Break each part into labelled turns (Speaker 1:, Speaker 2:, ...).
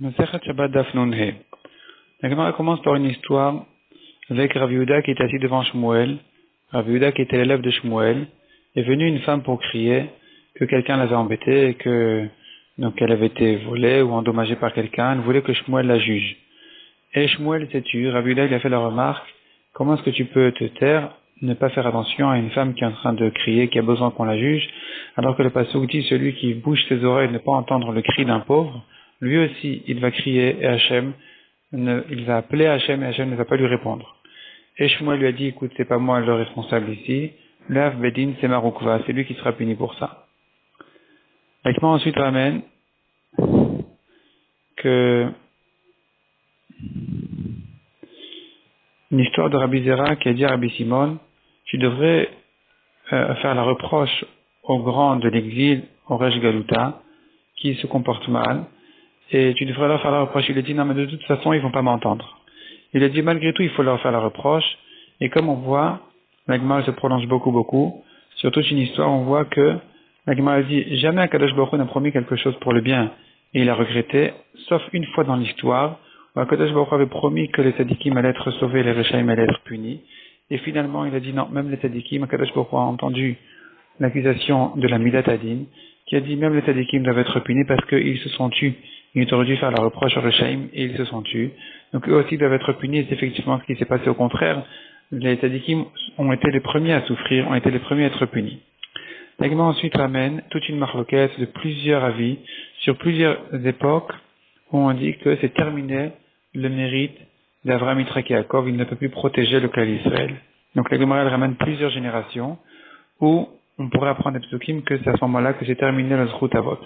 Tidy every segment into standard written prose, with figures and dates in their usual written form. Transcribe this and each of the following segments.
Speaker 1: Masechet Shabbat Daf Nun He. La Gemara commence par une histoire avec Rav Yehuda qui était assis devant Shmuel. Rav Yehuda qui était l'élève de Shmuel. Est venue une femme pour crier que quelqu'un l'avait embêtée et qu'elle avait été volée ou endommagée par quelqu'un. Elle voulait que Shmuel la juge. Et Shmuel s'est tu. Rav Yehuda il a fait la remarque: comment est-ce que tu peux te taire, ne pas faire attention à une femme qui est en train de crier, qui a besoin qu'on la juge, alors que le pasuk dit celui qui bouge ses oreilles ne pas entendre le cri d'un pauvre, lui aussi il va crier et Hachem, il va appeler Hachem et Hachem ne va pas lui répondre. Et Shmuel lui a dit: écoute, c'est pas moi le responsable ici, Lav Bedin c'est Maroukva, c'est lui qui sera puni pour ça. L'Agma ensuite ramène que une histoire de Rabbi Zera qui a dit à Rabbi Simon: tu devrais faire la reproche aux grands de l'exil, au Resh Galuta, qui se comportent mal, et tu devrais leur faire la reproche. Il a dit: non, mais de toute façon, ils vont pas m'entendre. Il a dit: malgré tout, il faut leur faire la reproche, et comme on voit, l'Agma se prolonge beaucoup, sur toute une histoire, on voit que l'Agma dit: jamais Akadosh Baruch Hu n'a promis quelque chose pour le bien, et il a regretté, sauf une fois dans l'histoire, où Akadosh Baruch Hu avait promis que les tzadikim allaient être sauvés, les Rechaim allaient être punis, et finalement il a dit non, même les tzadikim, Akadosh Baruch Hu a entendu l'accusation de la Midat Adin, qui a dit même les tzadikim doivent être punis parce qu'ils se sont tus. Ils auraient dû faire la reproche aux Rechaim et ils se sont tus. Donc eux aussi doivent être punis, et c'est effectivement ce qui s'est passé au contraire. Les tzadikim ont été les premiers à souffrir, ont été les premiers à être punis. L'Agma ensuite ramène toute une marloquette de plusieurs avis sur plusieurs époques où on dit que c'est terminé le mérite d'Avraham, Yitzhak et Yaakov, il ne peut plus protéger le clan d'Israël. Donc l'Agma ramène plusieurs générations où on pourrait apprendre des psukim que c'est à ce moment-là que c'est terminé le Zrut Avot.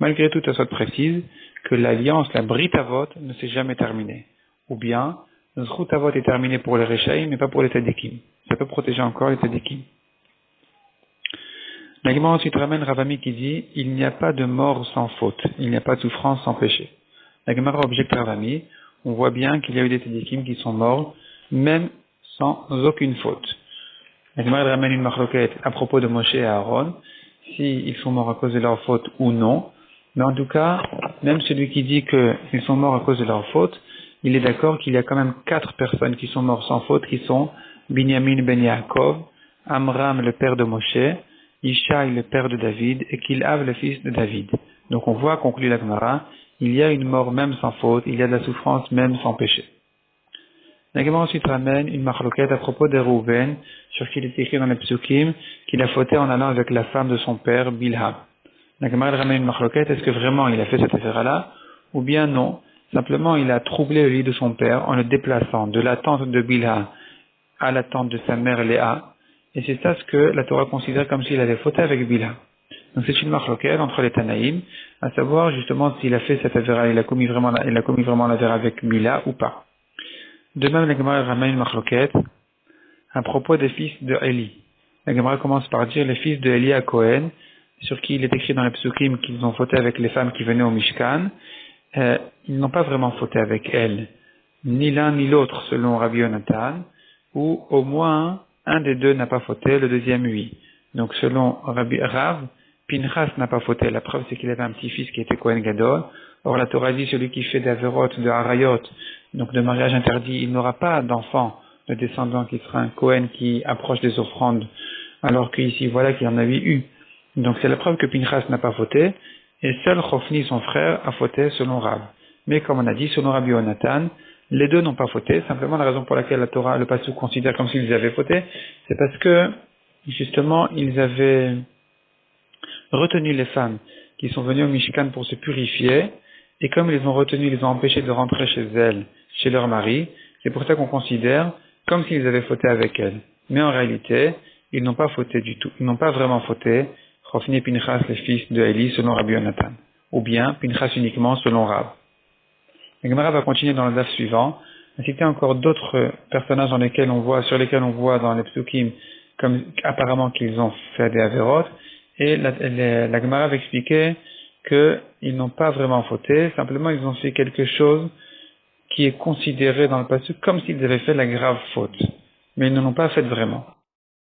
Speaker 1: Malgré tout, ça soit précise que l'alliance, la Brit Avot, ne s'est jamais terminée. Ou bien, le Zrut Avot est terminé pour les Rechaim, mais pas pour les Tzadikim. Ça peut protéger encore les Tzadikim. L'Agma ensuite ramène Ravami qui dit: il n'y a pas de mort sans faute, il n'y a pas de souffrance sans péché. L'Agma objecte Ravami: on voit bien qu'il y a eu des tzadikim qui sont morts, même sans aucune faute. L'Agma ramène une marloquette à propos de Moshe et Aaron, s'ils sont morts à cause de leur faute ou non. Mais en tout cas, même celui qui dit qu'ils sont morts à cause de leur faute, il est d'accord qu'il y a quand même 4 personnes qui sont mortes sans faute, qui sont Binyamin ben Yaakov, Amram le père de Moshe, Ishaï le père de David et Kilhav le fils de David. Donc on voit, conclut la Gemara, il y a une mort même sans faute, il y a de la souffrance même sans péché. La Gemara ensuite ramène une marloquette à propos de Reuven, sur qui il est écrit dans les psukim qu'il a fauté en allant avec la femme de son père, Bilha. La Gemara ramène une marloquette: est-ce que vraiment il a fait cette affaire-là, ou bien non, simplement il a troublé le lit de son père en le déplaçant de la tente de Bilha à la tente de sa mère Léa. Et c'est ça ce que la Torah considère comme s'il avait fauté avec Bilha. Donc c'est une marloquette entre les Tanaïm, à savoir justement s'il a fait cette affaire, il a commis vraiment l'affaire avec Bilha ou pas. De même, la Gemara ramène une marloquette à propos des fils de Eli. La Gemara commence par dire les fils de Eli à Cohen, sur qui il est écrit dans les psukim qu'ils ont fauté avec les femmes qui venaient au Mishkan. Ils n'ont pas vraiment fauté avec elles, ni l'un ni l'autre selon Rabbi Yonatan, ou au moins un des deux n'a pas fauté, le deuxième oui. Donc selon Rabbi Rav, Pinchas n'a pas fauté. La preuve c'est qu'il avait un petit-fils qui était Kohen Gadol. Or la Torah dit celui qui fait d'Averot, de Harayot, donc de mariage interdit, il n'aura pas d'enfant, de descendant qui sera un Kohen qui approche des offrandes, alors qu'ici voilà qu'il y en avait eu. Donc c'est la preuve que Pinchas n'a pas fauté, et seul Chofni, son frère, a fauté selon Rav. Mais comme on a dit, selon Rabbi Yonatan, les deux n'ont pas fauté. Simplement la raison pour laquelle la Torah, le pasuk considère comme s'ils avaient fauté, c'est parce que justement ils avaient retenu les femmes qui sont venues au Mishkan pour se purifier, et comme ils les ont retenues, ils les ont empêchées de rentrer chez elles, chez leur mari, c'est pour ça qu'on considère comme s'ils avaient fauté avec elles. Mais en réalité, ils n'ont pas fauté du tout. Ils n'ont pas vraiment fauté. Chofni et Pinchas, les fils de Eli, selon Rabbi Yonatan. Ou bien Pinchas uniquement selon Rav. La Gemara va continuer dans le daf suivant, à citer encore d'autres personnages sur lesquels on voit dans les psukim comme apparemment qu'ils ont fait des avérotes, et la Gemara va expliquer qu'ils n'ont pas vraiment fauté, simplement ils ont fait quelque chose qui est considéré dans le pasuk comme s'ils avaient fait la grave faute, mais ils ne l'ont pas fait vraiment.